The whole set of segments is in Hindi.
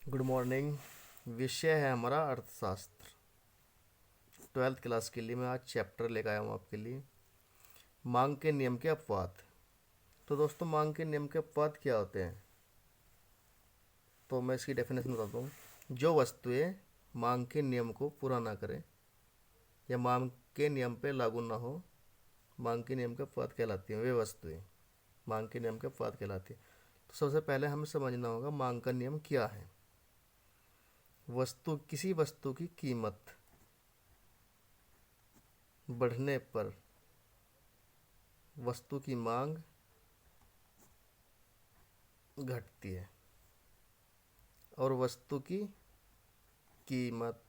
Good morning. विषय है हमारा अर्थशास्त्र। 12th क्लास के लिए मैं आज चैप्टर लेकर आया हूँ आपके लिए, मांग के नियम के अपवाद। तो दोस्तों, मांग के नियम के अपवाद क्या होते हैं? तो मैं इसकी डेफिनेशन बताता हूँ। जो वस्तुएं मांग के नियम को पूरा ना करें या मांग के नियम पे लागू ना हो, मांग के नियम के अपवाद कहलाती हैं। वे वस्तुएं मांग के नियम के अपवाद कहलाती हैं। तो सबसे पहले हमें समझना होगा मांग का नियम क्या है। किसी वस्तु की कीमत बढ़ने पर वस्तु की मांग घटती है, और वस्तु की कीमत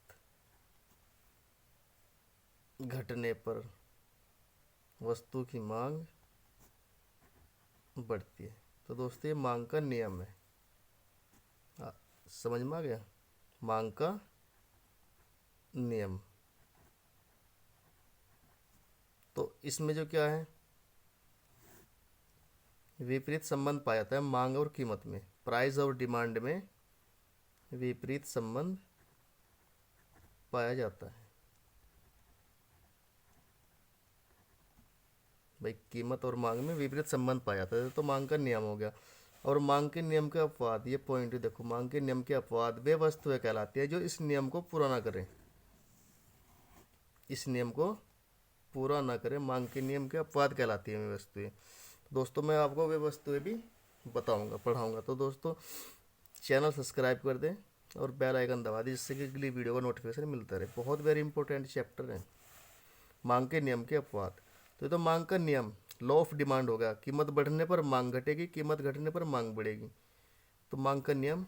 घटने पर वस्तु की मांग बढ़ती है। तो दोस्तों, ये मांग का नियम है। आ, समझ में आ गया? मांग का नियम। तो इसमें जो क्या है, विपरीत संबंध पाया जाता है मांग और कीमत में। प्राइस और डिमांड में विपरीत संबंध पाया जाता है। भाई, कीमत और मांग में विपरीत संबंध पाया जाता है, तो मांग का नियम हो गया। और मांग के नियम के अपवाद, ये पॉइंट देखो, मांग के नियम के अपवाद वे वस्तुएं कहलाती है जो इस नियम को पूरा ना करें। इस नियम को पूरा ना करें, मांग के नियम के अपवाद कहलाती है वे वस्तुएं। दोस्तों, मैं आपको वे वस्तुएं भी बताऊंगा, पढ़ाऊंगा। तो दोस्तों, चैनल सब्सक्राइब कर दें और बेल आइकन दबा दें, जिससे कि अगली वीडियो का नोटिफिकेशन मिलता रहे। बहुत वेरी इंपॉर्टेंट चैप्टर है मांग के नियम के अपवाद। तो ये तो मांग का नियम, लॉ ऑफ डिमांड हो गया। कीमत बढ़ने पर मांग घटेगी, कीमत घटने पर मांग बढ़ेगी। तो मांग का नियम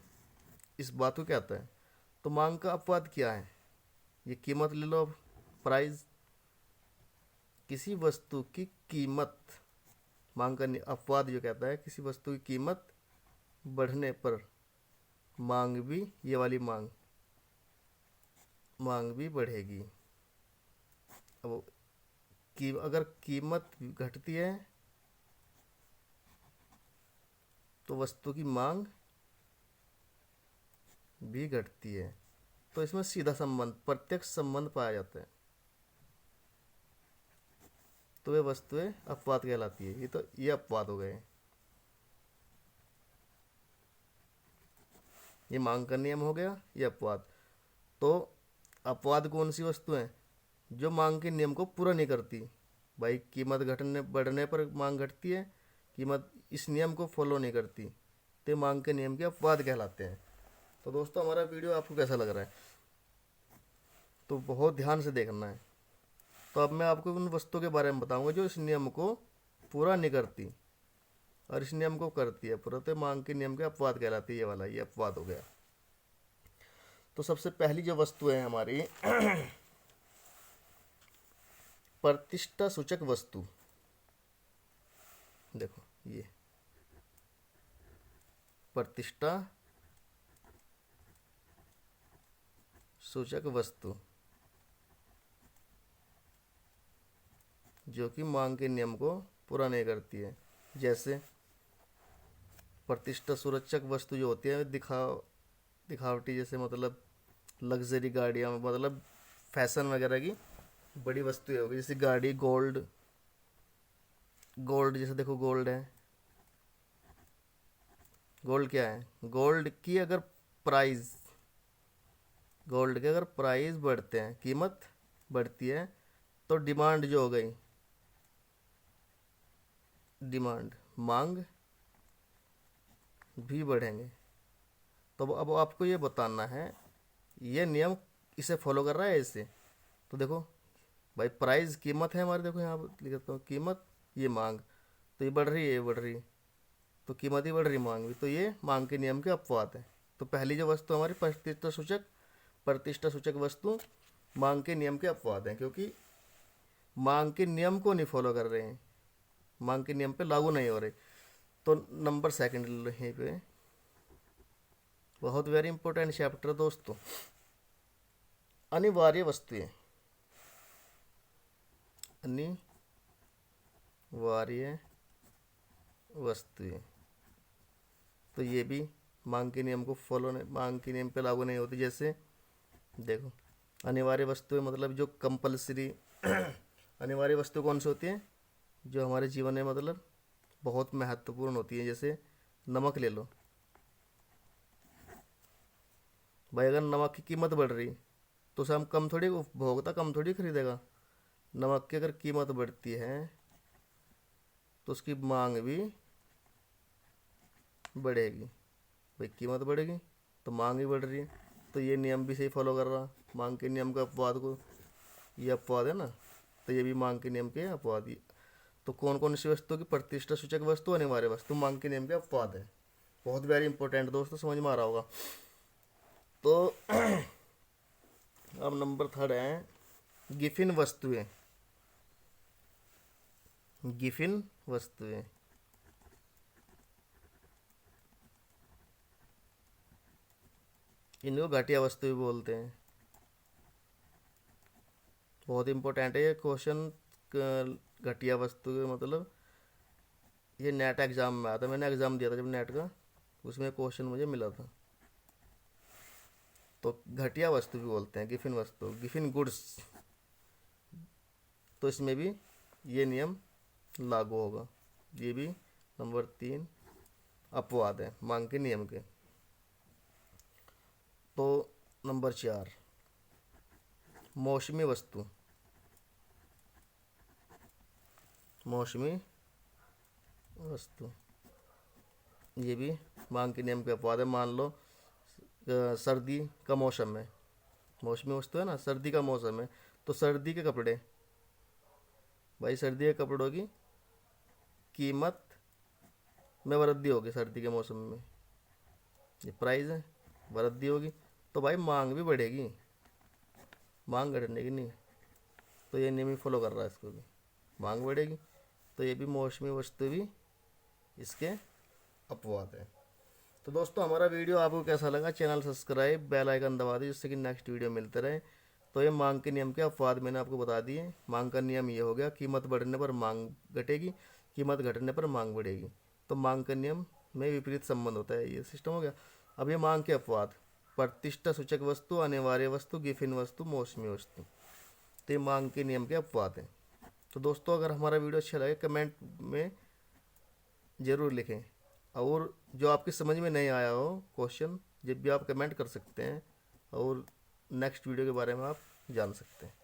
इस बात को क्या आता है। तो मांग का अपवाद क्या है? ये कीमत ले लो, प्राइस। किसी वस्तु की कीमत, मांग का अपवाद जो कहता है किसी वस्तु की कीमत बढ़ने पर मांग भी, ये वाली मांग, मांग भी बढ़ेगी। अब अगर कीमत घटती है तो वस्तु की मांग भी घटती है। तो इसमें सीधा संबंध, प्रत्यक्ष संबंध पाया जाता है। तो वे वस्तुएं अपवाद कहलाती है। ये अपवाद हो गए। ये मांग का नियम हो गया, ये अपवाद। तो अपवाद कौन सी वस्तु है? जो मांग के नियम को पूरा नहीं करती। भाई, कीमत घटने बढ़ने पर मांग घटती है, कीमत इस नियम को फॉलो नहीं करती, तो मांग के नियम के अपवाद कहलाते हैं। तो दोस्तों, हमारा वीडियो आपको कैसा लग रहा है? तो बहुत ध्यान से देखना है। तो अब मैं आपको उन वस्तुओं के बारे में बताऊंगा जो इस नियम को पूरा नहीं करती, और इस नियम को करती है पूरा, तो मांग के नियम के अपवाद कहलाती है। ये वाला ये अपवाद हो गया। तो सबसे पहली जो वस्तु है हमारी, प्रतिष्ठा सूचक वस्तु। देखो, ये प्रतिष्ठा सूचक वस्तु जो कि मांग के नियम को पूरा नहीं करती है। जैसे प्रतिष्ठा सूचक वस्तु जो होती है, दिखावटी, जैसे मतलब लग्जरी गाड़ियाँ, मतलब फैशन वगैरह की बड़ी वस्तुएं होगी, जैसे गाड़ी, गोल्ड। गोल्ड जैसे देखो, गोल्ड है। गोल्ड क्या है? प्राइस गोल्ड के अगर प्राइस बढ़ते हैं, कीमत बढ़ती है, तो डिमांड जो हो गई, डिमांड, मांग भी बढ़ेंगे। तो अब आपको ये बताना है, ये नियम इसे फॉलो कर रहा है इससे। तो देखो भाई, प्राइस कीमत है हमारी, देखो यहाँ पर लिख देता हूँ, कीमत, ये मांग, तो ये बढ़ रही है, ये बढ़ रही है, तो कीमत ही बढ़ रही, मांग भी। तो ये मांग के नियम के अपवाद है। तो पहली जो वस्तु हमारी प्रतिष्ठा सूचक वस्तु मांग के नियम के अपवाद हैं, क्योंकि मांग के नियम को नहीं फॉलो कर रहे हैं, मांग के नियम पे लागू नहीं हो रहे। तो नंबर सेकंड यहीं पे, बहुत वेरी इंपॉर्टेंट चैप्टर दोस्तों, अनिवार्य वस्तुएं। अनिवार्य वस्तुएं, तो ये भी मांग के नियम को फॉलो नहीं, मांग के नियम पे लागू नहीं होती। जैसे देखो, अनिवार्य वस्तुएं मतलब जो कंपलसरी अनिवार्य वस्तु कौन सी होती है, जो हमारे जीवन में मतलब बहुत महत्वपूर्ण होती है। जैसे नमक ले लो भाई, अगर नमक की कीमत बढ़ रही तो उसे हम कम थोड़ी, उपभोक्ता कम थोड़ी खरीदेगा। नमक की अगर कीमत बढ़ती है तो उसकी मांग भी बढ़ेगी। भाई कीमत बढ़ेगी तो मांग भी बढ़ रही है, तो ये नियम भी सही फॉलो कर रहा। मांग के नियम का अपवाद को, ये अपवाद है ना, तो ये भी मांग के नियम के अपवाद ही। तो कौन कौन सी वस्तु की प्रतिष्ठा सूचक वस्तु, अनिवार्य वस्तु मांग के नियम के अपवाद है। बहुत वेरी इंपॉर्टेंट दोस्तों, समझ में आ रहा होगा। तो अब नंबर थर्ड है गिफिन वस्तुएं। गिफिन वस्तुएं, इनको घटिया वस्तु भी बोलते हैं। बहुत इंपॉर्टेंट है ये क्वेश्चन। घटिया वस्तु के मतलब, ये नेट एग्जाम में आया था, मैंने एग्जाम दिया था जब नेट का, उसमें क्वेश्चन मुझे मिला था। तो घटिया वस्तु भी बोलते हैं गिफिन वस्तु, गिफिन गुड्स, तो इसमें भी ये नियम लागू होगा। ये भी नंबर 3 अपवाद है मांग के नियम के। तो नंबर 4 मौसमी वस्तु। मौसमी वस्तु, ये भी मांग के नियम के अपवाद है। मान लो सर्दी का मौसम है, मौसमी वस्तु है ना, सर्दी का मौसम है, तो सर्दी के कपड़े, भाई सर्दी के कपड़ों की कीमत में वृद्धि होगी। सर्दी के मौसम में ये प्राइस है, वृद्धि होगी, तो भाई मांग भी बढ़ेगी, मांग घटने की नहीं। तो ये नियम ही फॉलो कर रहा है, इसको भी मांग बढ़ेगी, तो ये भी मौसमी वस्तु भी इसके अपवाद है। तो दोस्तों हमारा वीडियो आपको कैसा लगा, चैनल सब्सक्राइब, बेल आइकन दबा दीजिए, जिससे कि नेक्स्ट वीडियो मिलते रहे। तो ये मांग के नियम के अपवाद मैंने आपको बता दिए। मांग का नियम ये हो गया, कीमत बढ़ने पर मांग घटेगी, कीमत घटने पर मांग बढ़ेगी। तो मांग का नियम में विपरीत संबंध होता है, ये सिस्टम हो गया। अब ये मांग के अपवाद, प्रतिष्ठा सूचक वस्तु, अनिवार्य वस्तु, गिफिन वस्तु, मौसमी वस्तु, तो ये मांग के नियम के अपवाद हैं। तो दोस्तों अगर हमारा वीडियो अच्छा लगे कमेंट में ज़रूर लिखें, और जो आपकी समझ में नहीं आया हो क्वेश्चन, जब भी आप कमेंट कर सकते हैं और नेक्स्ट वीडियो के बारे में आप जान सकते हैं।